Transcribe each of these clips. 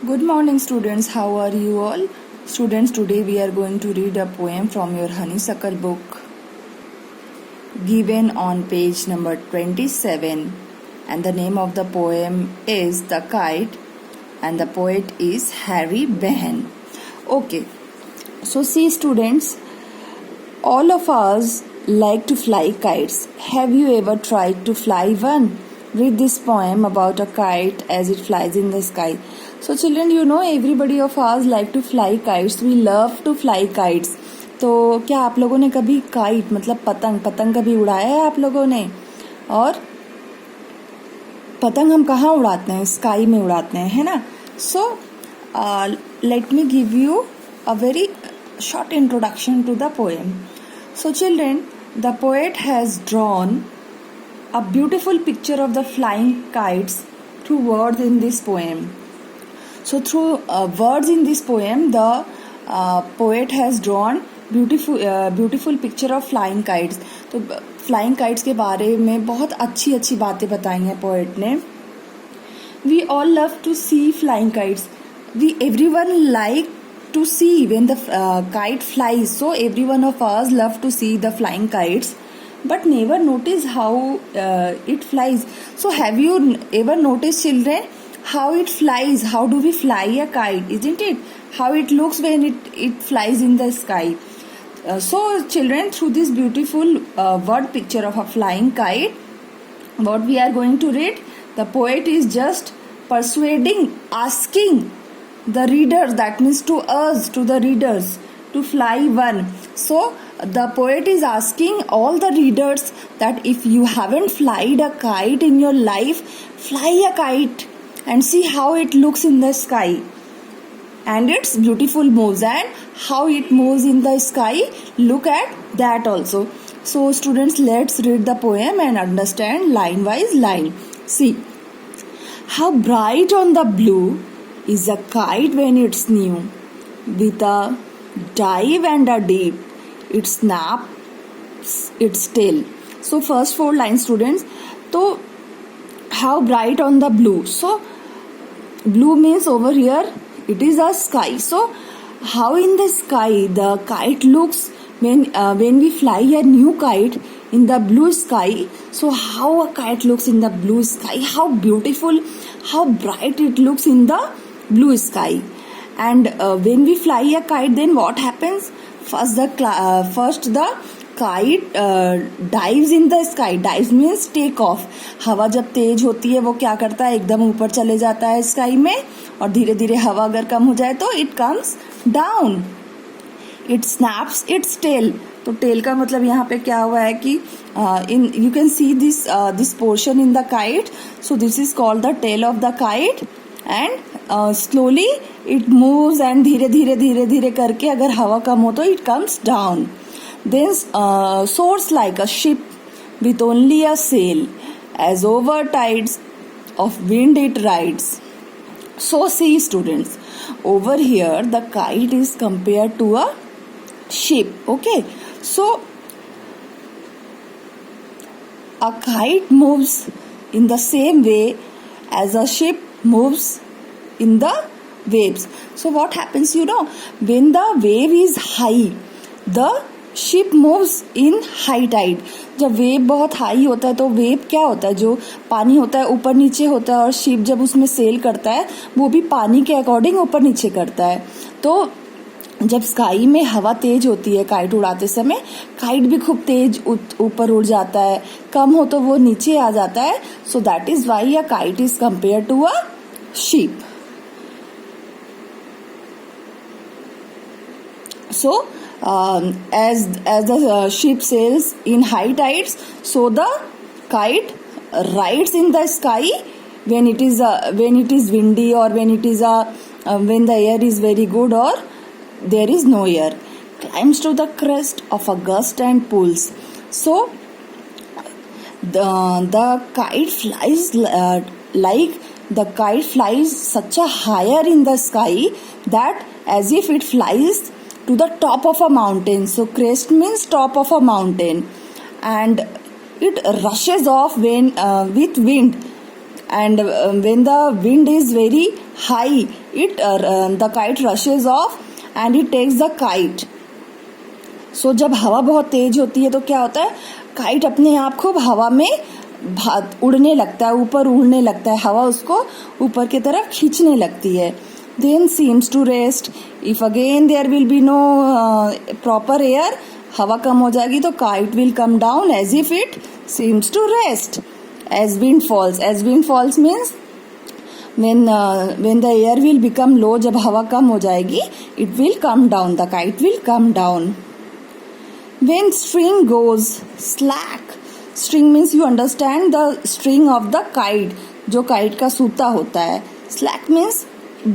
Good morning, students. How are you all? Students, today we are going to read a poem from your Honeysuckle book given on page number 27. And the name of the poem is The Kite, and the poet is Harry Behan. Okay, so see, students, all of us like to fly kites. Have you ever tried to fly one? Read this poem about a kite as it flies in the sky. So children, you know everybody of us like to fly kites. We love to fly kites. तो क्या आप लोगों ने कभी kite मतलब पतंग कभी उड़ाया है आप लोगों ने? और पतंग हम कहाँ उड़ाते हैं? स्काई में उड़ाते हैं, है ना? So let me give you a very short introduction to the poem. So children, the poet has drawn a beautiful picture of the flying kites through words in this poem. So through words in this poem, the poet has drawn beautiful picture of flying kites. तो flying kites के बारे में बहुत अच्छी बातें बताई हैं poet ने. We all love to see flying kites. Everyone like to see when the kite flies. So every one of us love to see the flying kites, but never notice how it flies. So have you ever noticed, children, how it flies? How do we fly a kite? Isn't it? How it looks when it flies in the sky. So children, through this beautiful word picture of a flying kite, what we are going to read, the poet is just asking the readers, that means to us, to the readers, to fly one. So the poet is asking all the readers that if you haven't flied a kite in your life, fly a kite and see how it looks in the sky and its beautiful moves, and how it moves in the sky, look at that also. So students, let's read the poem and understand line wise line. See, how bright on the blue is a kite when it's new. With a dive and a dip, it snaps its tail. So first 4 lines, students. So how bright on the blue. So blue means over here it is a sky. So how in the sky the kite looks when we fly a new kite in the blue sky. So how a kite looks in the blue sky, how beautiful, how bright it looks in the blue sky. And when we fly a kite, then what happens? First the kite dives in the sky. Dives means take off. हवा जब तेज होती है वो क्या करता है, एकदम ऊपर चले जाता है स्काई में, और धीरे धीरे हवा अगर कम हो जाए तो it comes down. It snaps its tail. तो टेल का मतलब यहाँ पे क्या हुआ है कि you can see this portion in the kite. So this is called the tail of the kite. And slowly it moves, and धीरे धीरे करके अगर हवा कम हो तो it comes down. Then soars like a ship with only a sail, as over tides of wind it rides. So see, students, over here the kite is compared to a ship. Okay, so a kite moves in the same way as a ship moves in the waves. So what happens, when the wave is high, the ship moves in high tide. जब wave बहुत high होता है तो wave क्या होता है, जो पानी होता है ऊपर नीचे होता है, और शिप जब उसमें सेल करता है वो भी पानी के अकॉर्डिंग ऊपर नीचे करता है. तो जब स्काई में हवा तेज होती है काइट उड़ाते समय, काइट भी खूब तेज ऊपर उड़ जाता है, कम हो तो वो नीचे आ जाता है. So that is why a kite is compare to a ship. So as the ship sails in high tides, so the kite rides in the sky when it is windy, or when the air is very good, or there is no air, climbs to the crest of a gust and pulls. So the kite flies such a higher in the sky that as if it flies to the top of a mountain. So crest means top of a mountain, and it rushes off with wind and when the wind is very high, the kite rushes off and it takes the kite. So जब हवा बहुत तेज होती है तो क्या होता है, kite अपने आप खूब हवा में उड़ने लगता है, ऊपर उड़ने लगता है, हवा उसको ऊपर की तरफ खींचने लगती है. Then seems to rest. If again there will be no proper air, हवा कम हो जाएगी तो kite will come down as if it seems to rest. As wind falls. As wind falls means when the air will become low, जब हवा कम हो जाएगी, it will come down. The kite will come down. When string goes slack. String means you understand the string of the kite, जो kite का सूता होता है. Slack means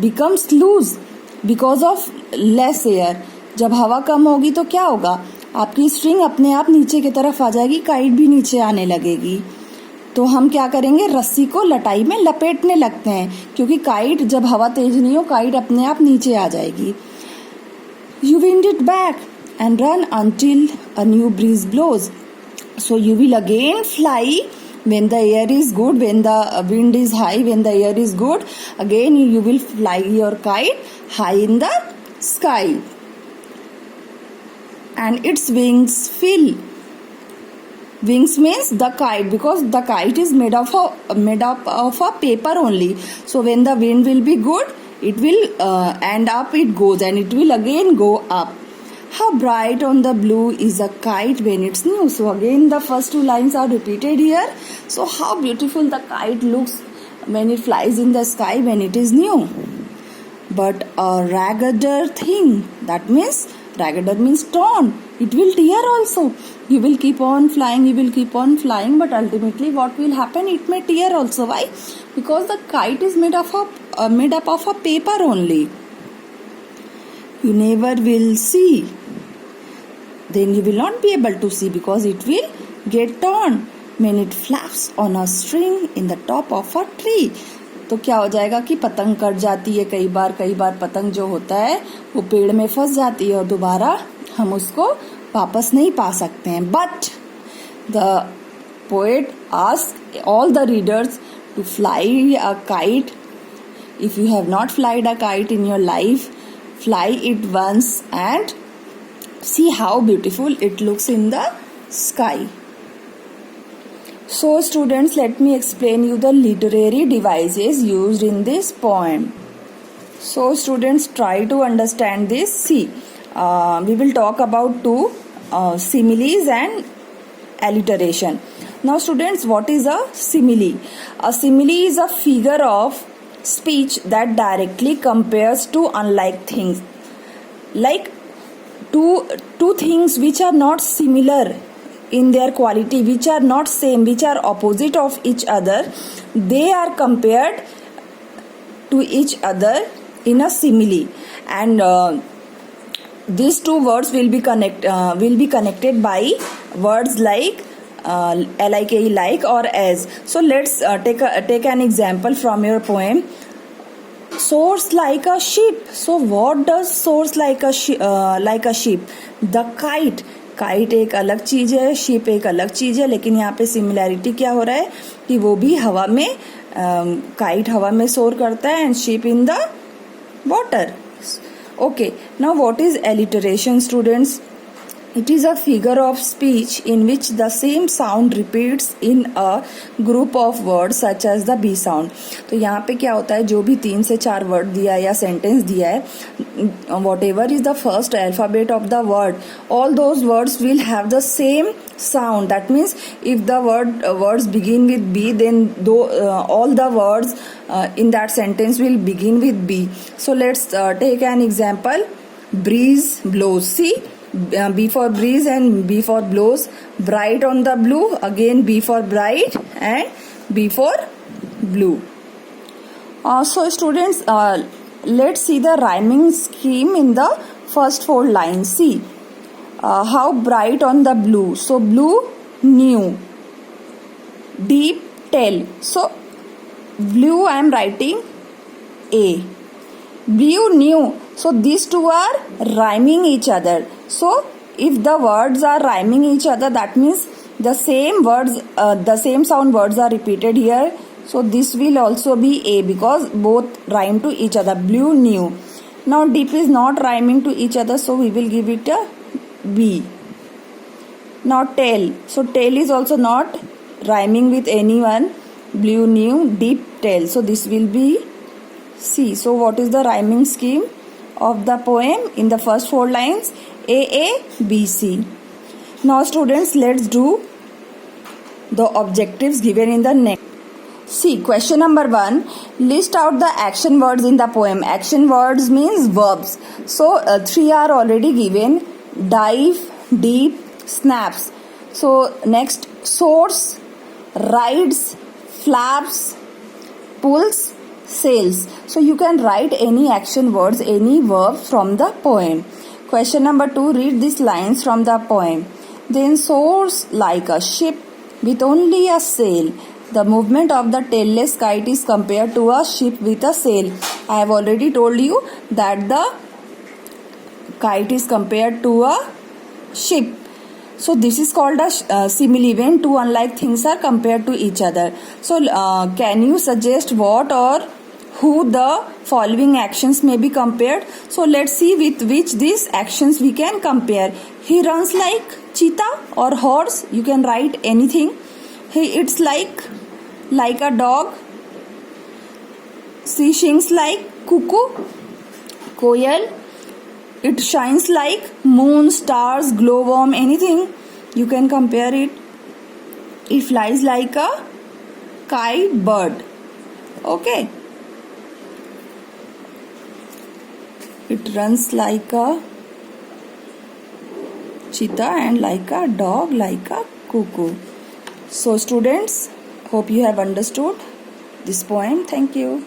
becomes loose because of less air. जब हवा कम होगी तो क्या होगा, आपकी स्ट्रिंग अपने आप नीचे की तरफ आ जाएगी, काइट भी नीचे आने लगेगी. तो हम क्या करेंगे, रस्सी को लटाई में लपेटने लगते हैं, क्योंकि काइट जब हवा तेज नहीं हो, काइट अपने आप नीचे आ जाएगी. You wind it back and run until a new breeze blows. So you will again fly when the air is good, when the wind is high, when the air is good. Again you will fly your kite high in the sky. And its wings fill. Wings means the kite, because the kite is made up of a paper only. So when the wind will be good, it will and up it goes, and it will again go up. How bright on the blue is a kite when it's new. So again the first two lines are repeated here. So how beautiful the kite looks when it flies in the sky when it is new. But a raggeder thing, that means raggeder means torn, it will tear also. You will keep on flying, you will keep on flying, but ultimately what will happen, it may tear also. Why? Because the kite is made up of a paper only. You never will see. Then you will not be able to see, because it will get torn when it flaps on a string in the top of a tree. तो क्या हो जाएगा कि पतंग cut जाती है, कई बार पतंग जो होता है वो पेड़ में फंस जाती है और दोबारा हम उसको वापस नहीं पा सकते हैं. But the poet ask all the readers to fly a kite. If you have not flied a kite in your life, fly it once and see how beautiful it looks in the sky. So students, let me explain you the literary devices used in this poem. So students, try to understand this. See, we will talk about two similes and alliteration. Now students, what is a simile? A simile is a figure of speech that directly compares two unlike things, like two things which are not similar in their quality, which are not same, which are opposite of each other, they are compared to each other in a simile. And these two words will be connected by words like like, like or as. So let's take an example from your poem. Soars like a ship. So what does soars like a ship? The kite. Kite एक अलग चीज है, ship एक अलग चीज है, लेकिन यहाँ पे सिमिलैरिटी क्या हो रहा है कि वो भी हवा में, काइट हवा में सोर करता है and ship in the water. Okay, now what is alliteration, students? It is a figure of speech in which the same sound repeats in a group of words such as the B sound. तो यहाँ पे क्या होता है, जो भी 3 से 4 word दिया है या सेंटेंस दिया है, whatever is the first alphabet of the word, all those words will have the same sound. That means if the words begin with B, then all the words in that sentence will begin with B. So let's take an example. Breeze blows. See, B for breeze and B for blows. Bright on the blue, again B for bright and B for blue. So students, let's see the rhyming scheme in the first 4 lines. See, how bright on the blue. So blue, new. Deep, tell. So blue I am writing A. Blue, new. So these two are rhyming each other. So if the words are rhyming each other, that means the same words, the same sound words are repeated here. So this will also be A because both rhyme to each other. Blue, new. Now deep is not rhyming to each other, so we will give it a B. Now tail. So tail is also not rhyming with anyone. Blue, new, deep, tail. So this will be C. So what is the rhyming scheme of the poem in the first 4 lines? A, B, C. Now students, let's do the objectives given in the next. See, question number 1. List out the action words in the poem. Action words means verbs. So 3 are already given. Dive, deep, snaps. So next, soars, rides, flaps, pulls, sails. So you can write any action words, any verbs from the poem. Question number 2. Read these lines from the poem. Then soars like a ship with only a sail. The movement of the tailless kite is compared to a ship with a sail. I have already told you that the kite is compared to a ship. So this is called a simile when two unlike things are compared to each other. So can you suggest what or who the following actions may be compared? So let's see with which these actions we can compare. He runs like cheetah or horse. You can write anything. He eats like a dog. She sings like cuckoo, koyal. It shines like moon, stars, glowworm, anything. You can compare it. It flies like a kite, bird. Okay. It runs like a cheetah and like a dog, like a cuckoo. So students, hope you have understood this poem. Thank you.